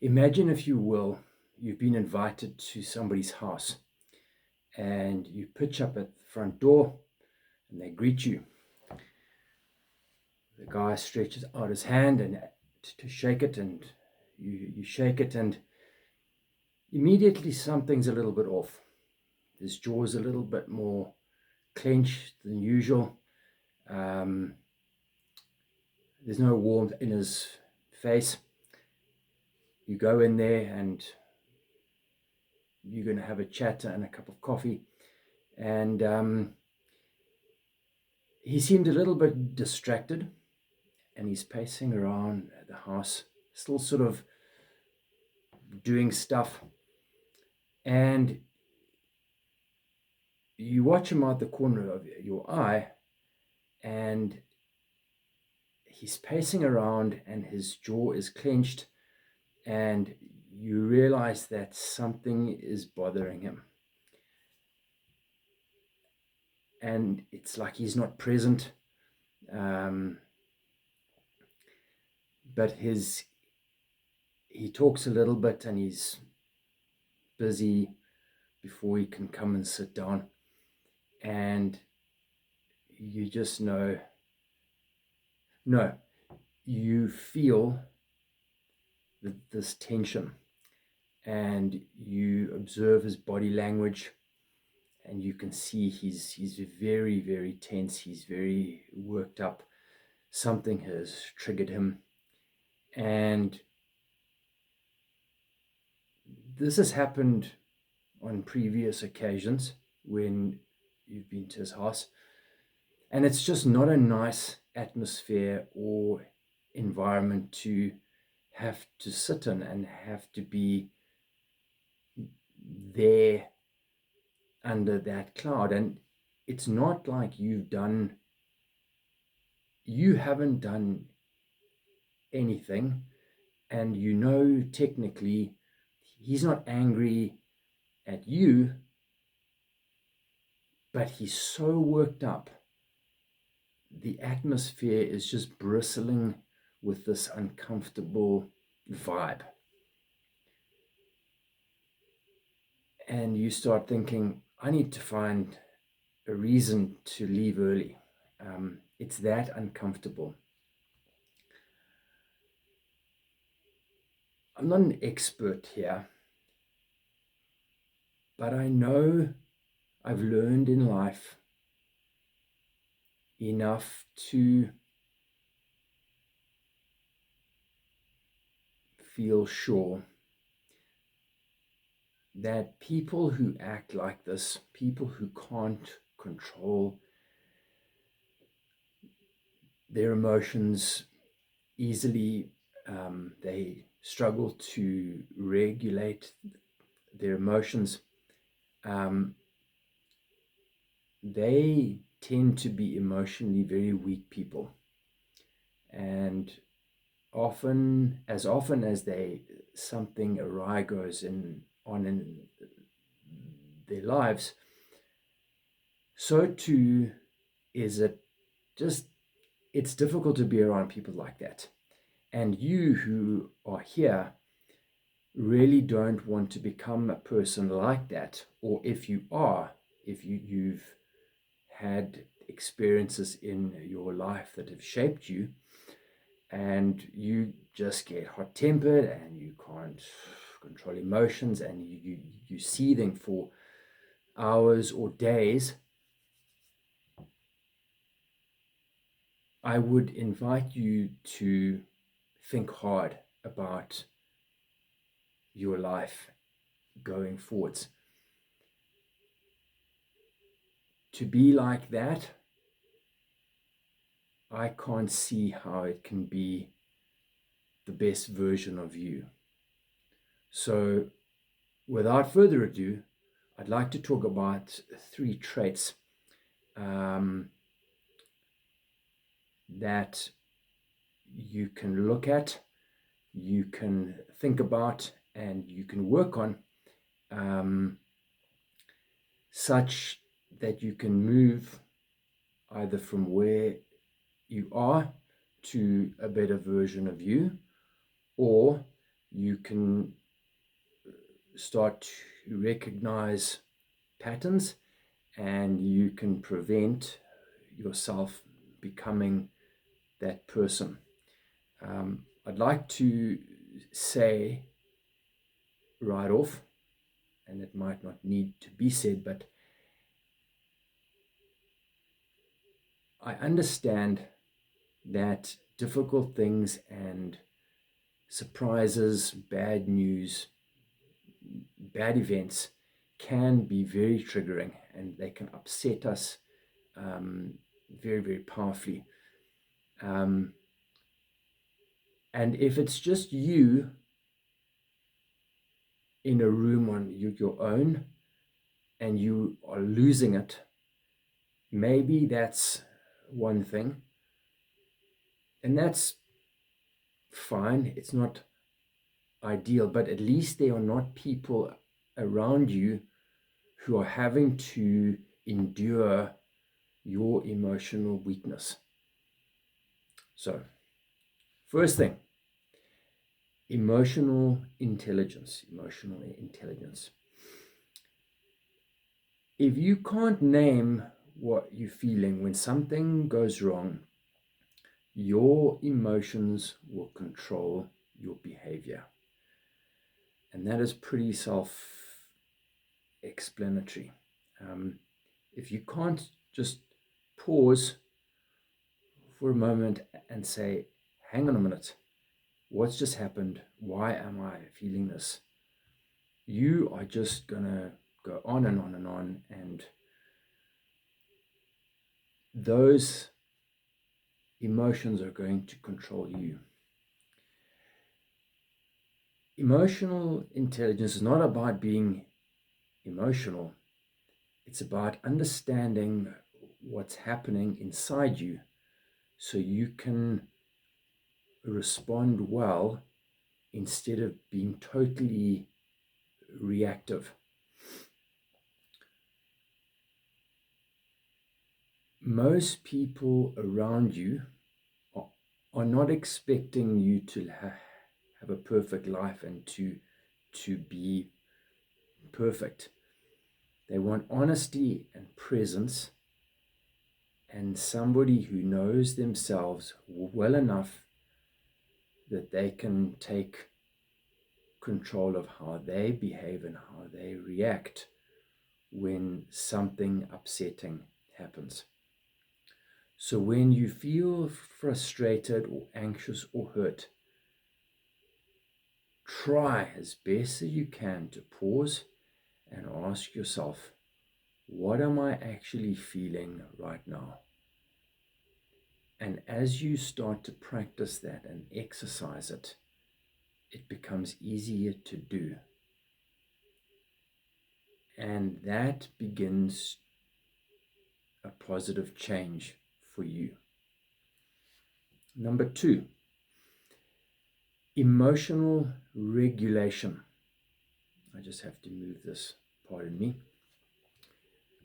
Imagine, if you will, you've been invited to somebody's house and you pitch up at the front door and they greet you. The guy stretches out his hand and to shake it, and you shake it, and immediately something's a little bit off. His jaw's a little bit more clenched than usual. There's no warmth in his face. You go in there and you're going to have a chat and a cup of coffee, and he seemed a little bit distracted, and he's pacing around the house, still sort of doing stuff. And you watch him out the corner of your eye, and he's pacing around and his jaw is clenched, and you realize that something is bothering him. And it's like he's not present. But he talks a little bit and he's busy before he can come and sit down. And you just know, no, you feel this tension, and you observe his body language, and you can see he's very, very tense. He's very worked up. Something has triggered him. And this has happened on previous occasions when you've been to his house. And it's just not a nice atmosphere or environment to have to sit in and have to be there under that cloud. And it's not like you haven't done anything, and technically he's not angry at you, but he's so worked up. The atmosphere is just bristling with this uncomfortable vibe. And you start thinking, I need to find a reason to leave early. It's that uncomfortable. I'm not an expert here, but I know I've learned in life enough to feel sure that people who act like this, people who can't control their emotions easily, they struggle to regulate their emotions, they tend to be emotionally very weak people. And often as something awry goes on in their lives, so too is it just, it's difficult to be around people like that. And you who are here really don't want to become a person like that. Or if you've had experiences in your life that have shaped you, and you just get hot-tempered and you can't control emotions, and you're seething for hours or days, I would invite you to think hard about your life going forwards. To be like that, I can't see how it can be the best version of you. So without further ado, I'd like to talk about 3 traits that you can look at, you can think about, and you can work on, such that you can move either from where you are to a better version of you, or you can start to recognize patterns, and you can prevent yourself becoming that person. I'd like to say right off, and it might not need to be said, but I understand that difficult things and surprises, bad news, bad events can be very triggering, and they can upset us very, very powerfully. And if it's just you in a room on your own and you are losing it, maybe that's one thing. And that's fine. It's not ideal, but at least there are not people around you who are having to endure your emotional weakness. So, first thing, emotional intelligence. Emotional intelligence. If you can't name what you're feeling when something goes wrong, your emotions will control your behavior. And that is pretty self-explanatory. If you can't just pause for a moment and say, hang on a minute, what's just happened? Why am I feeling this? You are just going to go on and on and on, and those emotions are going to control you. Emotional intelligence is not about being emotional. It's about understanding what's happening inside you so you can respond well instead of being totally reactive. Most people around you are not expecting you to have a perfect life and to be perfect. They want honesty and presence, and somebody who knows themselves well enough that they can take control of how they behave and how they react when something upsetting happens. So when you feel frustrated or anxious or hurt, try as best as you can to pause and ask yourself, what am I actually feeling right now? And as you start to practice that and exercise it, it becomes easier to do. And that begins a positive change for you. Number 2, emotional regulation. I just have to move this, pardon me.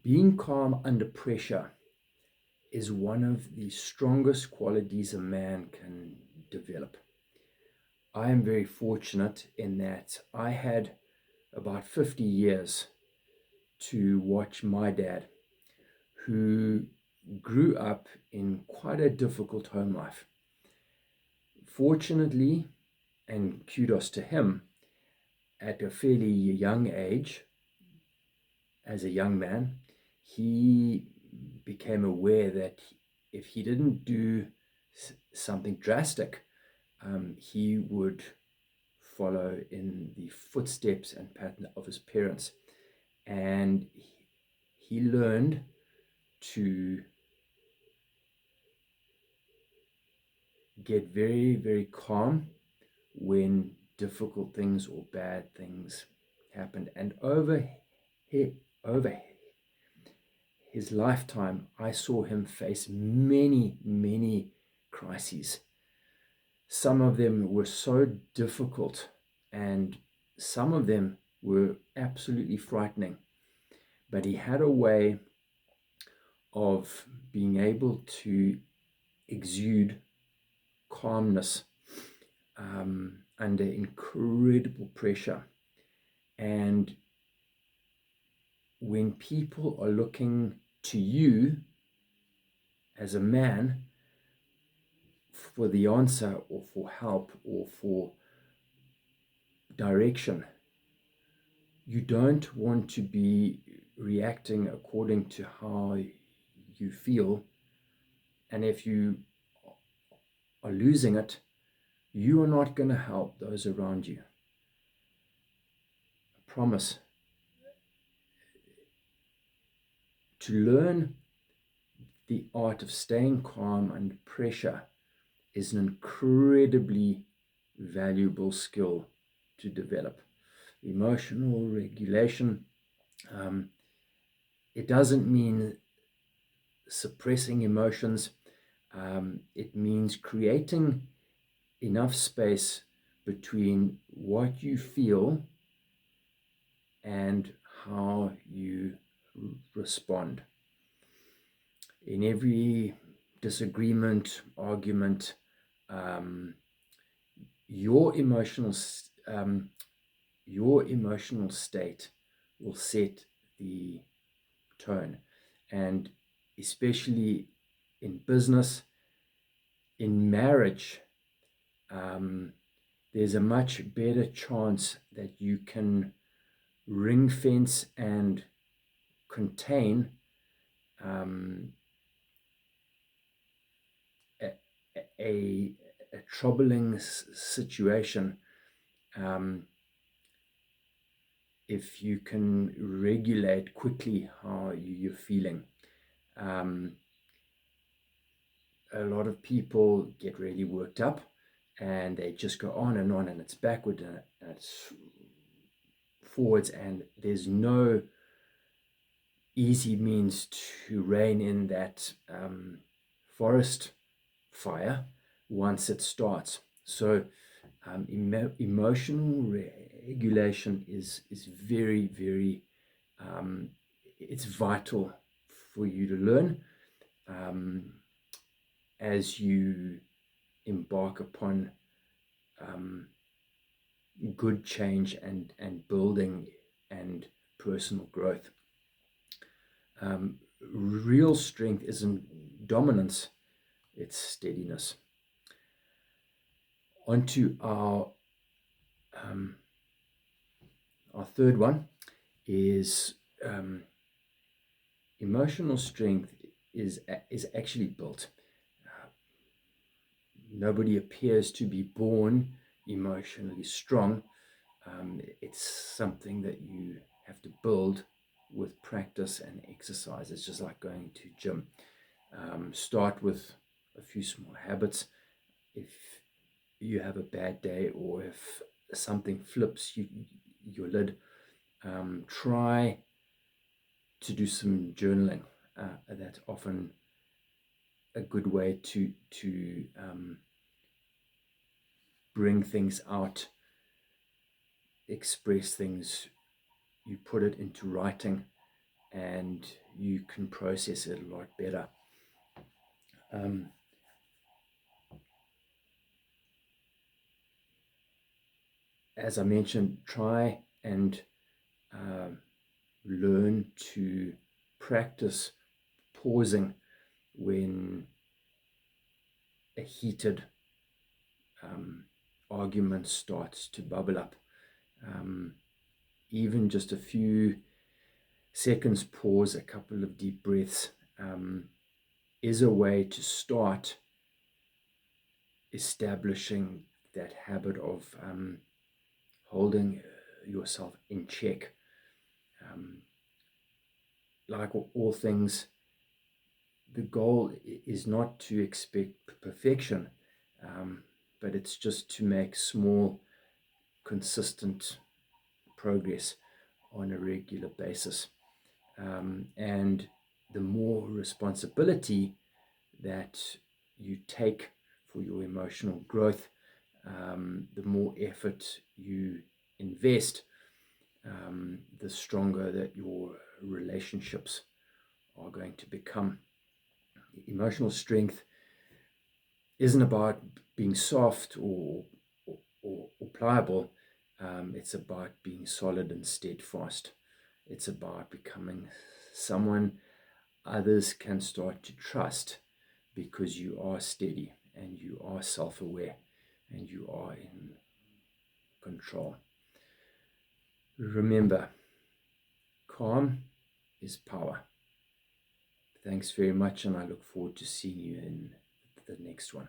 Being calm under pressure is one of the strongest qualities a man can develop. I am very fortunate in that I had about 50 years to watch my dad, who grew up in quite a difficult home life. Fortunately, and kudos to him, at a fairly young age, as a young man, he became aware that if he didn't do something drastic, he would follow in the footsteps and pattern of his parents. And he learned to get very, very calm when difficult things or bad things happened. And over his lifetime, I saw him face many, many crises. Some of them were so difficult, and some of them were absolutely frightening. But he had a way of being able to exude calmness under incredible pressure. And when people are looking to you as a man for the answer or for help or for direction, you don't want to be reacting according to how you feel. And if you are losing it, you are not going to help those around you. I promise. To learn the art of staying calm under pressure is an incredibly valuable skill to develop. Emotional regulation, it doesn't mean suppressing emotions. It means creating enough space between what you feel and how you respond. In every disagreement, argument, your emotional state will set the tone. And especially in business, in marriage, there's a much better chance that you can ring fence and contain a troubling situation if you can regulate quickly how you're feeling. A lot of people get really worked up and they just go on, and it's backward and it's forwards, and there's no easy means to rein in that forest fire once it starts. So emotional regulation is very, very, it's vital for you to learn as you embark upon good change and building and personal growth. Real strength isn't dominance, it's steadiness. On to our third one is emotional strength is actually built. Nobody appears to be born emotionally strong. It's something that you have to build with practice and exercise. It's just like going to gym. Start with a few small habits. If you have a bad day or if something flips your lid, try to do some journaling. That's often a good way to bring things out, express things. You put it into writing and you can process it a lot better. As I mentioned, try and learn to practice pausing when a heated argument starts to bubble up. Even just a few seconds pause, a couple of deep breaths is a way to start establishing that habit of holding yourself in check. Like all things, the goal is not to expect perfection, but it's just to make small, consistent progress on a regular basis. And the more responsibility that you take for your emotional growth, the more effort you invest, the stronger that your relationships are going to become. Emotional strength isn't about being soft or pliable. It's about being solid and steadfast. It's about becoming someone others can start to trust because you are steady and you are self aware and you are in control. Remember, calm is power. Thanks very much, and I look forward to seeing you in the next one.